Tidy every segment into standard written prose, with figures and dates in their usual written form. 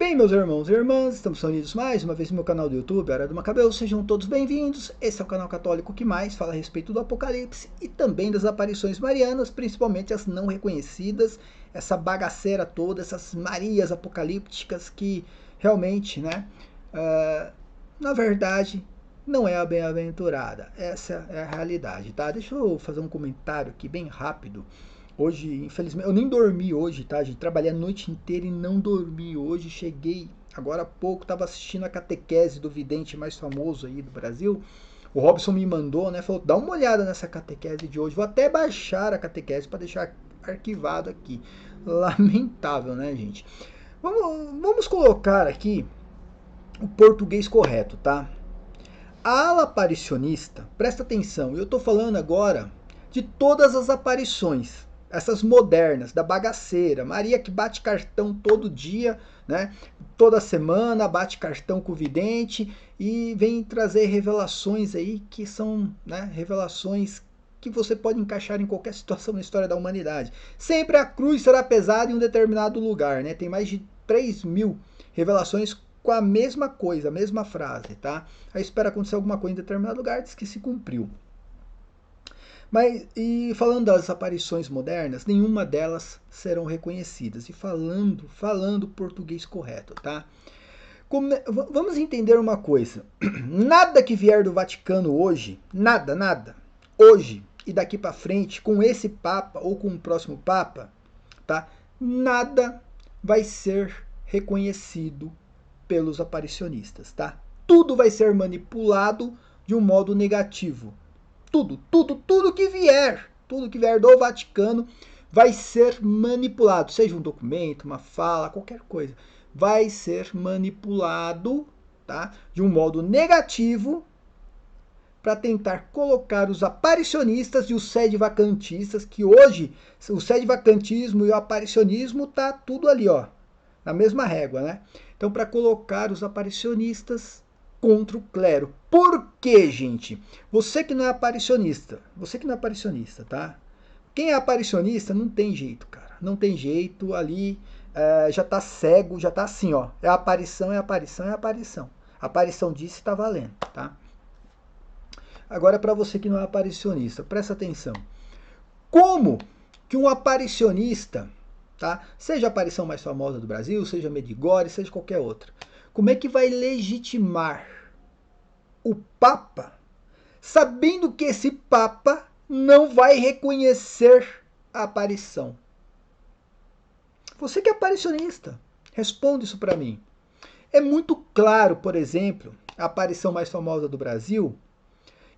Bem, meus irmãos e irmãs, estamos unidos mais uma vez no meu canal do YouTube, Hora do Macabeu. Sejam todos bem-vindos. Esse é o canal católico que mais fala a respeito do Apocalipse e também das aparições marianas, principalmente as não reconhecidas, essa bagaceira toda, essas Marias apocalípticas que realmente, na verdade, não é a bem-aventurada. Essa é a realidade, tá? Deixa eu fazer um comentário aqui bem rápido. Hoje, infelizmente, eu nem dormi hoje, tá, gente? Trabalhei a noite inteira e não dormi hoje. Cheguei agora há pouco, estava assistindo a catequese do vidente mais famoso aí do Brasil. O Robson me mandou, né? Falou, dá uma olhada nessa catequese de hoje. Vou até baixar a catequese para deixar arquivado aqui. Lamentável, né, gente? Vamos colocar aqui o português correto, tá? A ala aparicionista, presta atenção, eu estou falando agora de todas as aparições. Essas modernas, da bagaceira, Maria que bate cartão todo dia, né? Toda semana bate cartão com o vidente e vem trazer revelações aí que são, né, revelações que você pode encaixar em qualquer situação na história da humanidade. Sempre a cruz será pesada em um determinado lugar, né? Tem mais de 3.000 revelações com a mesma coisa, a mesma frase, tá? Aí espera acontecer alguma coisa em determinado lugar, diz que se cumpriu. Mas, e falando das aparições modernas, nenhuma delas serão reconhecidas. E falando português correto, tá? Vamos entender uma coisa. Nada que vier do Vaticano hoje, nada, hoje e daqui para frente, com esse Papa ou com o próximo Papa, tá? Nada vai ser reconhecido pelos aparicionistas, tá? Tudo vai ser manipulado de um modo negativo. Tudo que vier do Vaticano vai ser manipulado, seja um documento, uma fala, qualquer coisa, vai ser manipulado, tá? De um modo negativo para tentar colocar os aparicionistas e os sedevacantistas, que hoje o sedevacantismo e o aparicionismo tá tudo ali, ó, na mesma régua, né? Então, para colocar os aparicionistas contra o clero. Por quê, gente? Você que não é aparicionista, tá? Quem é aparicionista não tem jeito, cara. Não tem jeito, ali já tá cego, já tá assim, ó. É aparição. Aparição disse, tá valendo, tá? Agora, para você que não é aparicionista, presta atenção. Como que um aparicionista, tá? Seja a aparição mais famosa do Brasil, seja Medjugorje, seja qualquer outra, como é que vai legitimar o Papa, sabendo que esse Papa não vai reconhecer a aparição? Você que é aparicionista, responde isso para mim. É muito claro, por exemplo, a aparição mais famosa do Brasil,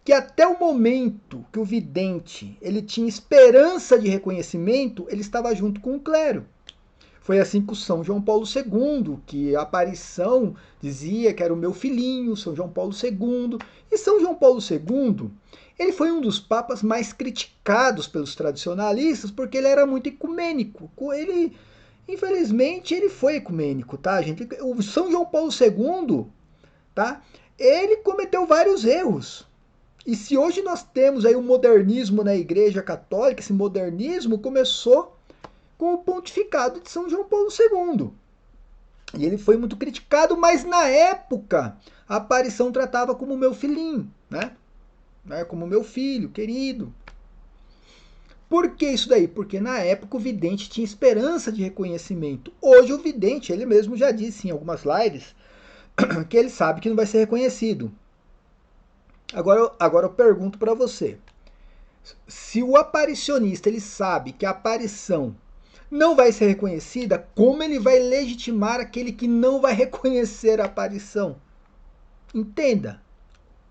que até o momento que o vidente ele tinha esperança de reconhecimento, ele estava junto com o clero. Foi assim com São João Paulo II, que a aparição dizia que era o meu filhinho, São João Paulo II. E São João Paulo II, ele foi um dos papas mais criticados pelos tradicionalistas, porque ele era muito ecumênico. Ele, infelizmente, ele foi ecumênico, tá, gente? O São João Paulo II, tá? Ele cometeu vários erros. E se hoje nós temos aí o modernismo na Igreja Católica, esse modernismo começou com o pontificado de São João Paulo II. E ele foi muito criticado, mas na época a aparição tratava como meu filhinho, né? Como meu filho querido. Por que isso daí? Porque na época o vidente tinha esperança de reconhecimento. Hoje o vidente, ele mesmo já disse em algumas lives, que ele sabe que não vai ser reconhecido. Agora eu pergunto para você. Se o aparicionista ele sabe que a aparição não vai ser reconhecida, como ele vai legitimar aquele que não vai reconhecer a aparição? Entenda.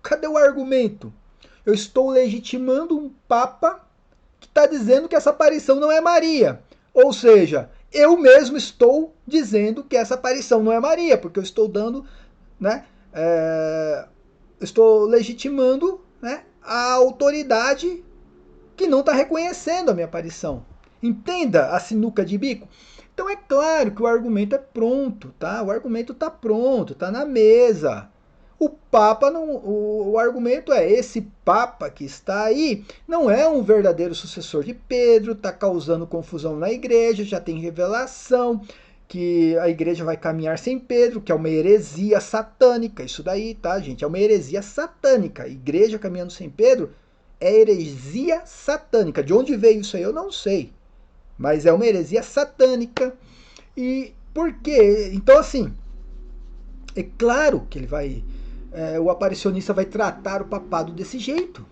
Cadê o argumento? Eu estou legitimando um Papa que está dizendo que essa aparição não é Maria. Ou seja, eu mesmo estou dizendo que essa aparição não é Maria, porque eu estou dando, né? Estou legitimando, né, a autoridade que não está reconhecendo a minha aparição. Entenda a sinuca de bico? Então é claro que o argumento é pronto, tá? O argumento está pronto, está na mesa. O Papa não. O argumento é: esse Papa que está aí não é um verdadeiro sucessor de Pedro, está causando confusão na igreja, já tem revelação. que a igreja vai caminhar sem Pedro, que é uma heresia satânica. Isso daí, tá, gente? É uma heresia satânica. Igreja caminhando sem Pedro é heresia satânica. De onde veio isso aí eu não sei. Mas é uma heresia satânica. E por quê? Então, assim, é claro que ele vai... o aparicionista vai tratar o papado desse jeito.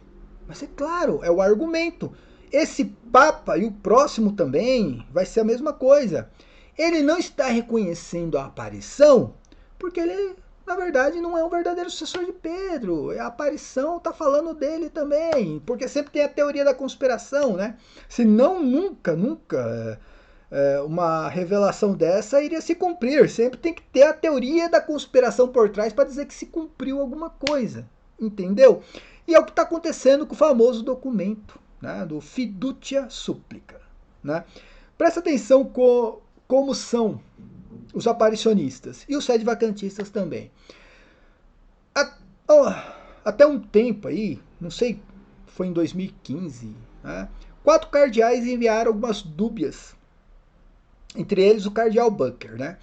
Mas é claro, é o argumento. Esse Papa e o próximo também vai ser a mesma coisa. Ele não está reconhecendo a aparição porque ele, na verdade, não é um verdadeiro sucessor de Pedro. A aparição está falando dele também, porque sempre tem a teoria da conspiração, né? Senão nunca uma revelação dessa iria se cumprir. Sempre tem que ter a teoria da conspiração por trás para dizer que se cumpriu alguma coisa, entendeu? E é o que está acontecendo com o famoso documento, né, do Fiducia Supplica, né? Presta atenção como são os aparicionistas e os sedevacantistas também. Até um tempo aí, não sei, foi em 2015, né, 4 cardeais enviaram algumas dúbias, entre eles o cardeal Bucker, né?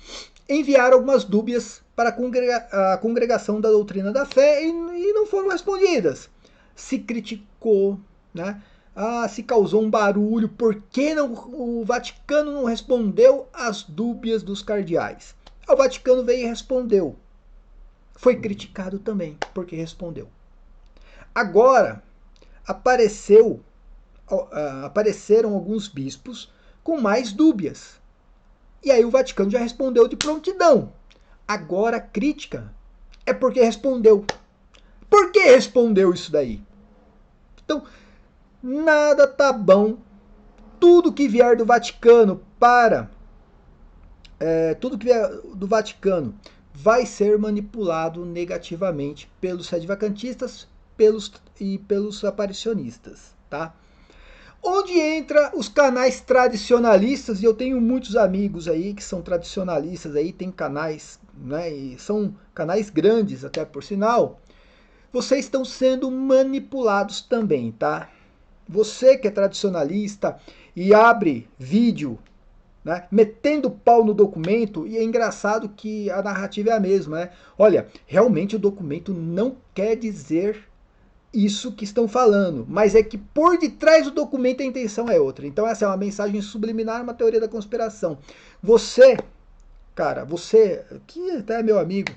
Enviaram algumas dúbias para a congregação da doutrina da fé e não foram respondidas. Se criticou, né? Se causou um barulho, por que o Vaticano não respondeu às dúbias dos cardeais? O Vaticano veio e respondeu. Foi criticado também, porque respondeu. Agora, apareceram alguns bispos com mais dúbias. E aí o Vaticano já respondeu de prontidão. Agora a crítica é porque respondeu. Por que respondeu isso daí? Então, nada tá bom. Tudo que vier do Vaticano tudo que vier do Vaticano vai ser manipulado negativamente pelos sedevacantistas e pelos aparicionistas, tá? Onde entra os canais tradicionalistas, e eu tenho muitos amigos aí que são tradicionalistas aí, tem canais, né, e são canais grandes até por sinal. Vocês estão sendo manipulados também, tá? Você que é tradicionalista e abre vídeo, né, metendo pau no documento, e é engraçado que a narrativa é a mesma, né? Olha, realmente o documento não quer dizer isso que estão falando, mas é que por detrás do documento a intenção é outra. Então essa é uma mensagem subliminar, uma teoria da conspiração. Você, cara, você, que até é meu amigo,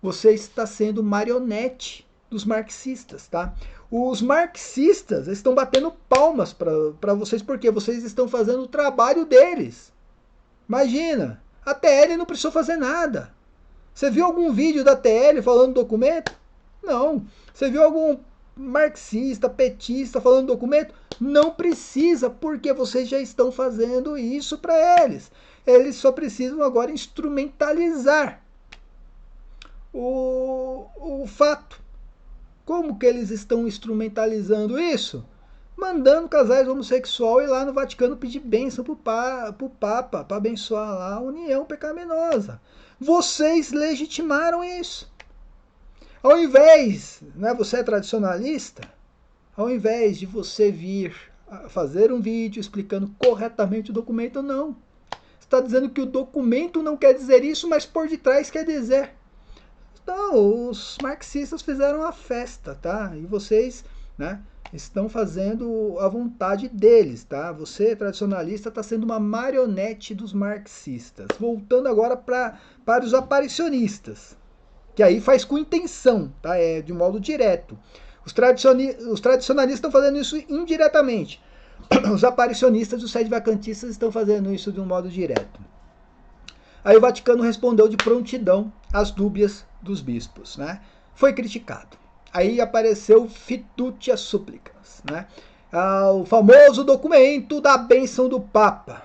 você está sendo marionete dos marxistas, tá? Os marxistas estão batendo palmas para vocês, porque vocês estão fazendo o trabalho deles. Imagina, a TL não precisou fazer nada. Você viu algum vídeo da TL falando do documento? Não. Você viu algum marxista, petista falando do documento? Não precisa, porque vocês já estão fazendo isso para eles. Eles só precisam agora instrumentalizar o fato. Como que eles estão instrumentalizando isso? Mandando casais homossexuais ir lá no Vaticano pedir bênção pro Papa, para abençoar lá a união pecaminosa. Vocês legitimaram isso. Ao invés, né, você é tradicionalista, ao invés de você vir fazer um vídeo explicando corretamente o documento, não. Você está dizendo que o documento não quer dizer isso, mas por detrás quer dizer. Então, os marxistas fizeram a festa, tá? E vocês, né, estão fazendo a vontade deles, tá? Você, tradicionalista, está sendo uma marionete dos marxistas. Voltando agora para os aparicionistas, que aí faz com intenção, tá? É de modo direto. Os tradicionalistas estão fazendo isso indiretamente. Os aparicionistas e os sedevacantistas estão fazendo isso de um modo direto. Aí o Vaticano respondeu de prontidão às dúbias dos bispos, né? Foi criticado. Aí apareceu Fiducia Supplicans, né? O famoso documento da bênção do Papa.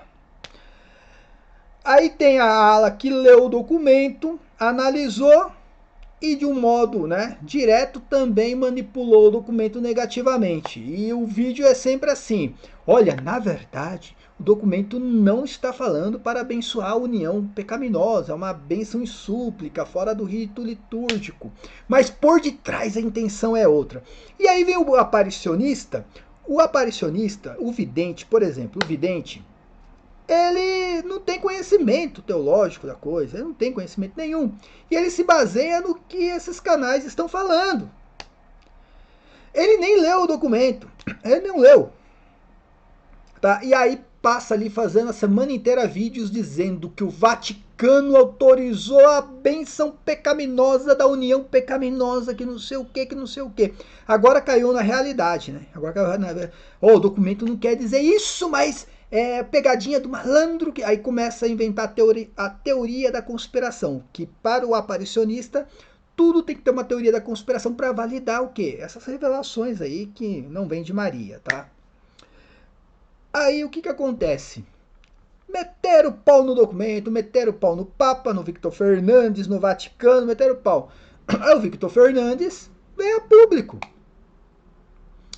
Aí tem a ala que leu o documento, analisou e de um modo, né, direto também manipulou o documento negativamente. E o vídeo é sempre assim. Olha, na verdade, o documento não está falando para abençoar a união pecaminosa, é uma bênção em súplica, fora do rito litúrgico. Mas por detrás a intenção é outra. E aí vem o aparicionista, o vidente, por exemplo, o vidente, ele não tem conhecimento teológico da coisa, ele não tem conhecimento nenhum. E ele se baseia no que esses canais estão falando. Ele nem leu o documento, ele não leu. Tá? E aí passa ali fazendo a semana inteira vídeos dizendo que o Vaticano autorizou a bênção pecaminosa da união pecaminosa, que não sei o que, que não sei o que. Agora caiu na realidade, né? Agora caiu na... o documento não quer dizer isso, mas é pegadinha do malandro, que aí começa a inventar a teoria da conspiração, que para o aparicionista tudo tem que ter uma teoria da conspiração para validar o quê? Essas revelações aí que não vêm de Maria, tá? Aí o que acontece? Meteram o pau no documento, meteram o pau no Papa, no Victor Fernandes, no Vaticano, meteram o pau. Aí o Victor Fernandes veio a público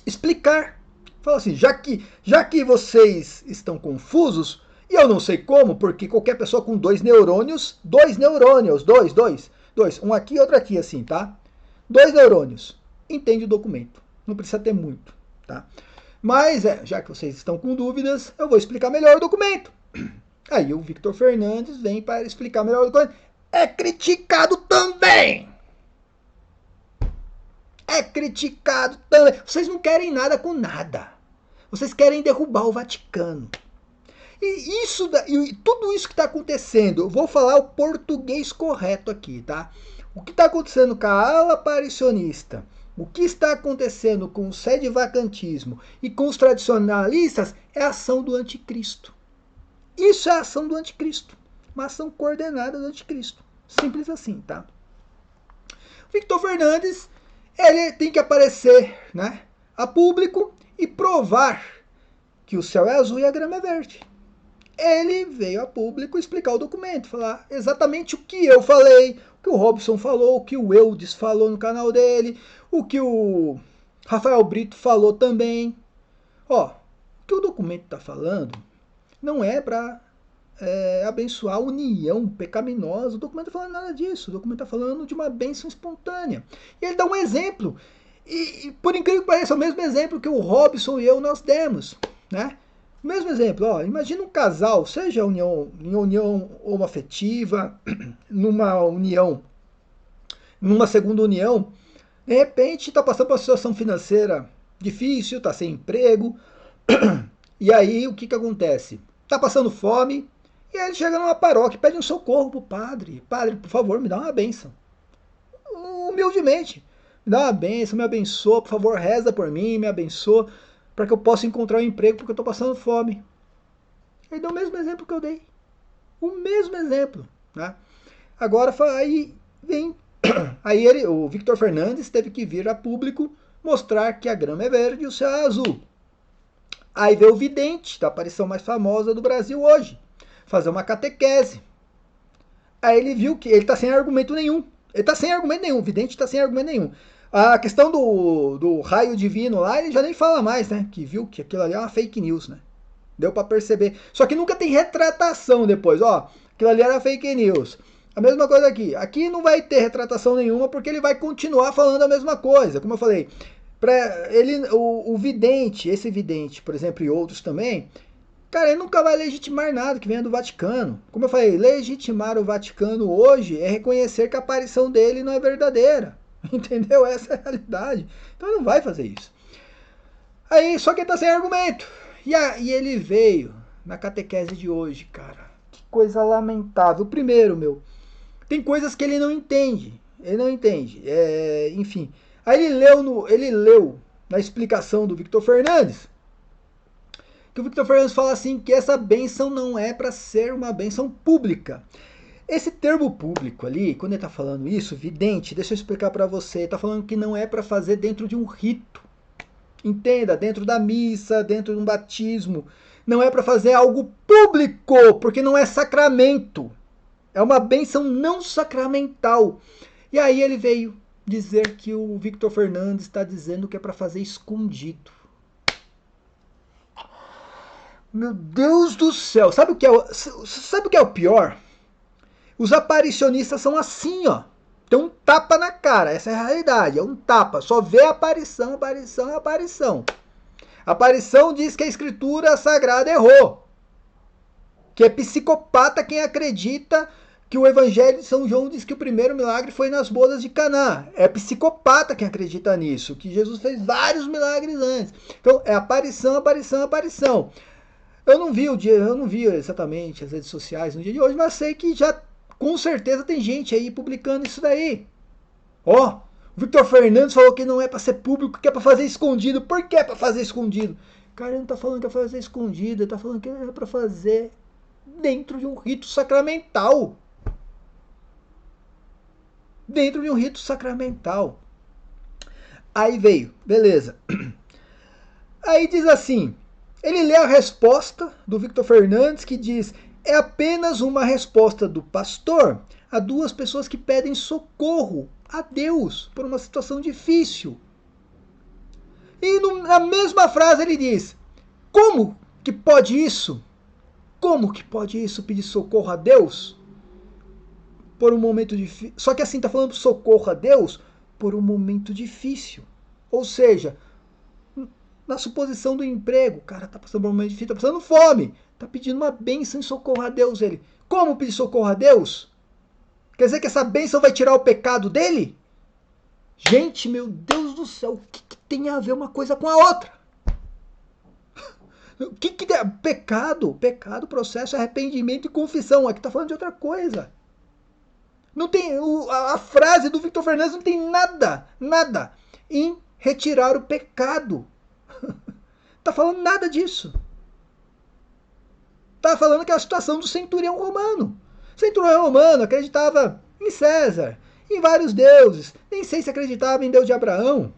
explicar. Falou assim, já que vocês estão confusos, e eu não sei como, porque qualquer pessoa com dois neurônios, um aqui e outro aqui, assim, tá? 2 neurônios, entende o documento. Não precisa ter muito, tá? Mas, já que vocês estão com dúvidas, eu vou explicar melhor o documento. Aí o Victor Fernandes vem para explicar melhor o documento. É criticado também. É criticado também. Vocês não querem nada com nada. Vocês querem derrubar o Vaticano. E tudo isso que está acontecendo, eu vou falar o português correto aqui, tá? O que está acontecendo com a ala aparicionista, o que está acontecendo com o sedevacantismo e com os tradicionalistas é a ação do anticristo. Isso é a ação do anticristo. Uma ação coordenada do anticristo. Simples assim, tá? Victor Fernandes, ele tem que aparecer, né, a público e provar que o céu é azul e a grama é verde. Ele veio a público explicar o documento, falar exatamente o que eu falei, o que o Robson falou, o que o Eudes falou no canal dele, o que o Rafael Brito falou também. Ó, o que o documento está falando não é para abençoar a união pecaminosa. O documento não está falando nada disso. O documento está falando de uma bênção espontânea. E ele dá um exemplo. E por incrível que pareça, é o mesmo exemplo que o Robson e eu nós demos, né? O mesmo exemplo, ó, imagina um casal, seja em união homoafetiva, numa segunda união, de repente está passando por uma situação financeira difícil, está sem emprego, e aí o que acontece? Está passando fome, e aí ele chega numa paróquia e pede um socorro pro padre. Padre, por favor, me dá uma bênção. Humildemente, me dá uma bênção, me abençoa, por favor, reza por mim, me abençoa, para que eu possa encontrar um emprego, porque eu estou passando fome. Ele deu o mesmo exemplo que eu dei. O mesmo exemplo. Né? Agora, aí vem... Aí o Victor Fernandes teve que vir a público mostrar que a grama é verde e o céu é azul. Aí veio o vidente, da aparição mais famosa do Brasil hoje, fazer uma catequese. Aí ele viu que ele está sem argumento nenhum. Ele está sem argumento nenhum, o vidente está sem argumento nenhum. A questão do raio divino lá, ele já nem fala mais, né? Que viu que aquilo ali é uma fake news, né? Deu para perceber. Só que nunca tem retratação depois, ó. Aquilo ali era fake news. A mesma coisa aqui. Aqui não vai ter retratação nenhuma porque ele vai continuar falando a mesma coisa. Como eu falei, o vidente, esse vidente, por exemplo, e outros também, cara, ele nunca vai legitimar nada que venha do Vaticano. Como eu falei, legitimar o Vaticano hoje é reconhecer que a aparição dele não é verdadeira. Entendeu? Essa é a realidade. Então ele não vai fazer isso. Aí, só que ele tá sem argumento. E ele veio na catequese de hoje, cara. Que coisa lamentável. Primeiro, tem coisas que ele não entende. Ele não entende. Enfim. Aí ele leu na explicação do Victor Fernandes, que o Victor Fernandes fala assim, que essa bênção não é para ser uma bênção pública. Esse termo público ali, quando ele está falando isso, vidente, deixa eu explicar para você, está falando que não é para fazer dentro de um rito. Entenda, dentro da missa, dentro de um batismo. Não é para fazer algo público, porque não é sacramento. É uma bênção não sacramental. E aí ele veio dizer que o Victor Fernandes está dizendo que é para fazer escondido. Meu Deus do céu, sabe o que é o pior? Os aparicionistas são assim, ó. Tem um tapa na cara, essa é a realidade, é um tapa. Só vê aparição, aparição, aparição. A aparição diz que a escritura sagrada errou. Que é psicopata quem acredita que o Evangelho de São João diz que o primeiro milagre foi nas bodas de Caná. É psicopata quem acredita nisso, que Jesus fez vários milagres antes. Então é aparição, aparição, aparição. Eu não vi exatamente as redes sociais no dia de hoje, mas sei que já com certeza tem gente aí publicando isso daí. Ó, o Victor Fernandes falou que não é para ser público, que é para fazer escondido. Por que é para fazer escondido? Cara, ele não tá falando que é para fazer escondido, ele tá falando que é para fazer dentro de um rito sacramental. Dentro de um rito sacramental. Aí veio, beleza. Aí diz assim, ele lê a resposta do Victor Fernandes que diz: é apenas uma resposta do pastor a duas pessoas que pedem socorro a Deus por uma situação difícil. E na mesma frase ele diz: como que pode isso? Como que pode isso pedir socorro a Deus? Por um momento difícil. Só que assim, está falando socorro a Deus por um momento difícil. Ou seja, na suposição do emprego, o cara está passando por um momento difícil, está passando fome, está pedindo uma bênção e socorro a Deus. Ele, como pedir socorro a Deus? Quer dizer que essa bênção vai tirar o pecado dele? Gente, meu Deus do céu, o que tem a ver uma coisa com a outra? O que é? Pecado, processo, arrependimento e confissão. Aqui está falando de outra coisa. Não tem, a frase do Victor Fernandes não tem nada em retirar o pecado. Tá falando nada disso. Tá falando que é a situação do centurião romano. O centurião romano acreditava em César, em vários deuses. Nem sei se acreditava em Deus de Abraão.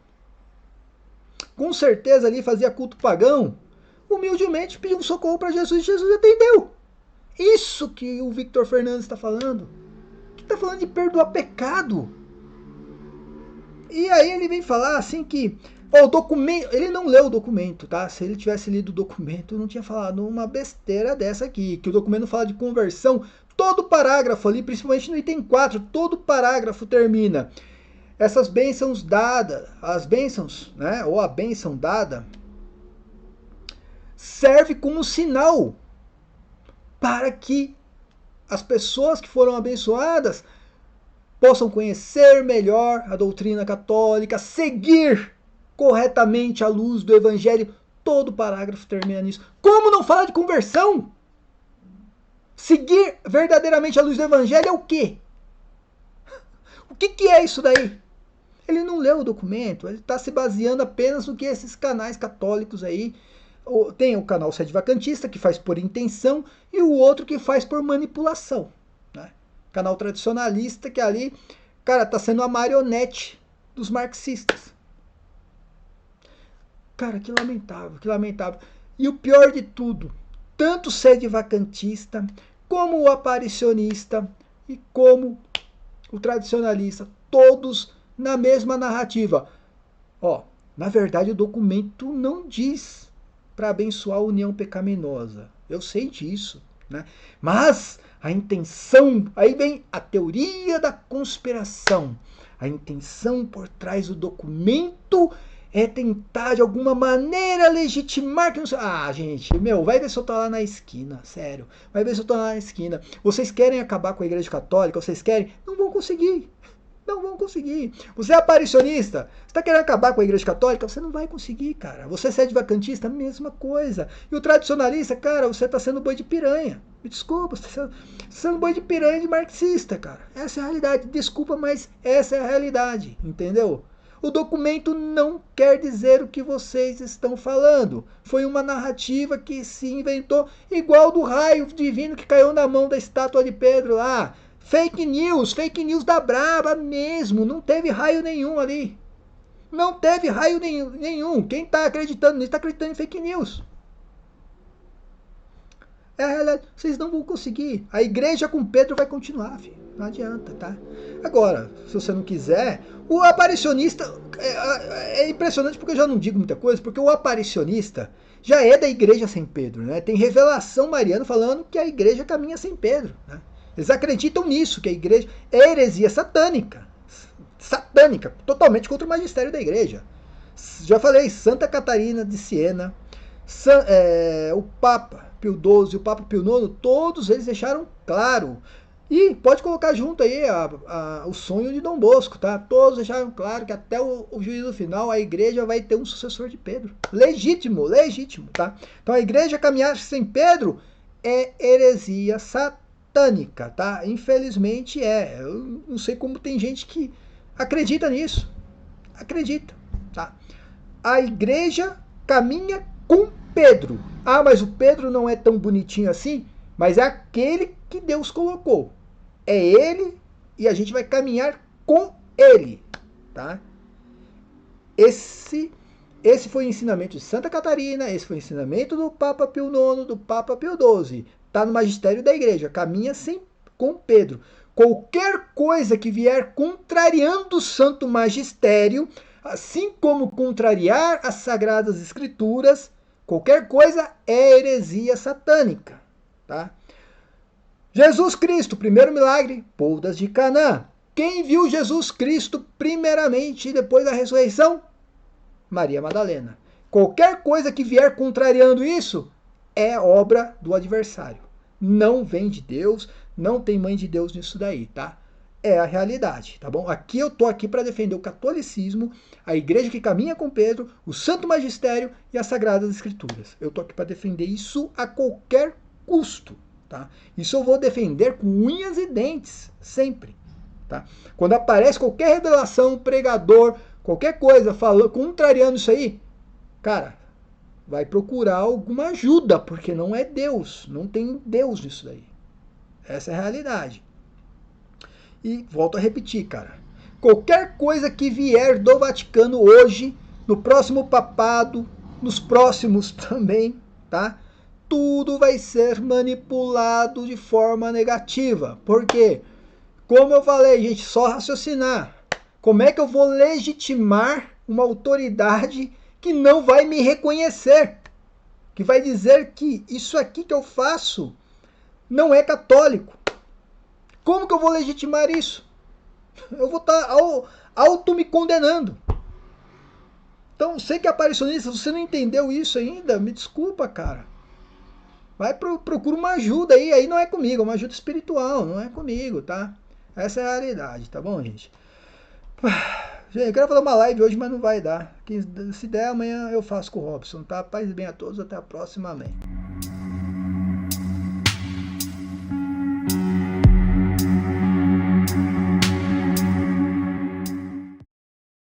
Com certeza ali fazia culto pagão. Humildemente pediu um socorro para Jesus e Jesus atendeu. Isso que o Victor Fernandes está falando. Está falando de perdoar pecado. E aí ele vem falar assim que o documento, ele não leu o documento, tá? Se ele tivesse lido o documento, não tinha falado uma besteira dessa aqui, que o documento fala de conversão. Todo parágrafo ali, principalmente no item 4, todo parágrafo termina: essas bênçãos dadas, as bênçãos, né, ou a bênção dada, serve como sinal para que as pessoas que foram abençoadas possam conhecer melhor a doutrina católica, seguir corretamente a luz do Evangelho. Todo parágrafo termina nisso. Como não falar de conversão? Seguir verdadeiramente a luz do Evangelho é o quê? O que é isso daí? Ele não leu o documento, ele está se baseando apenas no que esses canais católicos aí. Tem o canal Sede Vacantista, que faz por intenção, e o outro que faz por manipulação. Né? Canal tradicionalista, que ali, cara, tá sendo a marionete dos marxistas. Cara, que lamentável, que lamentável. E o pior de tudo, tanto o Sede Vacantista, como o aparicionista, e como o tradicionalista, todos na mesma narrativa. Ó, na verdade o documento não diz para abençoar a união pecaminosa. Eu sei disso, né? Mas a intenção, aí vem a teoria da conspiração. A intenção por trás do documento é tentar de alguma maneira legitimar que não sei. Ah, gente, vai ver se eu tô lá na esquina, sério. Vai ver se eu tô lá na esquina. Vocês querem acabar com a Igreja Católica? Vocês querem? Não vão conseguir. Não vão conseguir. Você é aparicionista, você está querendo acabar com a Igreja Católica? Você não vai conseguir, cara. Você é sede vacantista, mesma coisa. E o tradicionalista, cara, você está sendo boi de piranha. Me desculpa, você está sendo boi de piranha de marxista, cara. Essa é a realidade. Desculpa, mas essa é a realidade, entendeu? O documento não quer dizer o que vocês estão falando. Foi uma narrativa que se inventou, igual do raio divino que caiu na mão da estátua de Pedro lá. Fake news da braba mesmo, não teve raio nenhum ali. Não teve raio nenhum. Quem está acreditando nisso está acreditando em fake news. Vocês não vão conseguir. A igreja com Pedro vai continuar, filho. Não adianta, tá? Agora, se você não quiser, o aparicionista é impressionante porque eu já não digo muita coisa, porque o aparicionista já é da igreja sem Pedro, né? Tem revelação mariana falando que a igreja caminha sem Pedro, né? Eles acreditam nisso, que a igreja é heresia satânica. Totalmente contra o magistério da igreja. Já falei, Santa Catarina de Siena, O Papa Pio XII e o Papa Pio IX, todos eles deixaram claro. E pode colocar junto aí o sonho de Dom Bosco, tá? Todos deixaram claro que até o juízo final a igreja vai ter um sucessor de Pedro. Legítimo, legítimo, tá? Então a igreja caminhar sem Pedro é heresia satânica, tá? Infelizmente é. Eu não sei como tem gente que acredita nisso. Acredita, tá? A igreja caminha com Pedro. Ah, mas o Pedro não é tão bonitinho assim, mas é aquele que Deus colocou. É ele e a gente vai caminhar com ele, tá? Esse foi o ensinamento de Santa Catarina, esse foi o ensinamento do Papa Pio IX, do Papa Pio XII. Está no magistério da igreja, caminha com Pedro. Qualquer coisa que vier contrariando o santo magistério, assim como contrariar as sagradas escrituras, qualquer coisa é heresia satânica, tá? Jesus Cristo, primeiro milagre, bodas de Canaã. Quem viu Jesus Cristo primeiramente depois da ressurreição? Maria Madalena. Qualquer coisa que vier contrariando isso é obra do adversário. Não vem de Deus, não tem mãe de Deus nisso daí, tá? É a realidade, tá bom? Aqui eu tô aqui para defender o catolicismo, a igreja que caminha com Pedro, o santo magistério e as sagradas escrituras. Eu tô aqui para defender isso a qualquer custo. Tá? Isso eu vou defender com unhas e dentes, sempre. Tá? Quando aparece qualquer revelação, pregador, qualquer coisa falando, contrariando isso aí, cara, vai procurar alguma ajuda, porque não é Deus, não tem Deus nisso daí. Essa é a realidade. E volto a repetir, cara, qualquer coisa que vier do Vaticano hoje, no próximo papado, nos próximos também, tá? Tudo vai ser manipulado de forma negativa. Por quê? Como eu falei, gente, só raciocinar. Como é que eu vou legitimar uma autoridade que não vai me reconhecer? Que vai dizer que isso aqui que eu faço não é católico. Como que eu vou legitimar isso? Eu vou estar auto me condenando. Então, sei que é aparicionista, se você não entendeu isso ainda, me desculpa, cara. Vai procura uma ajuda aí não é comigo, é uma ajuda espiritual, não é comigo, tá? Essa é a realidade, tá bom, gente? Gente, eu quero fazer uma live hoje, mas não vai dar. Se der, amanhã eu faço com o Robson, tá? Paz e bem a todos, até a próxima, amém.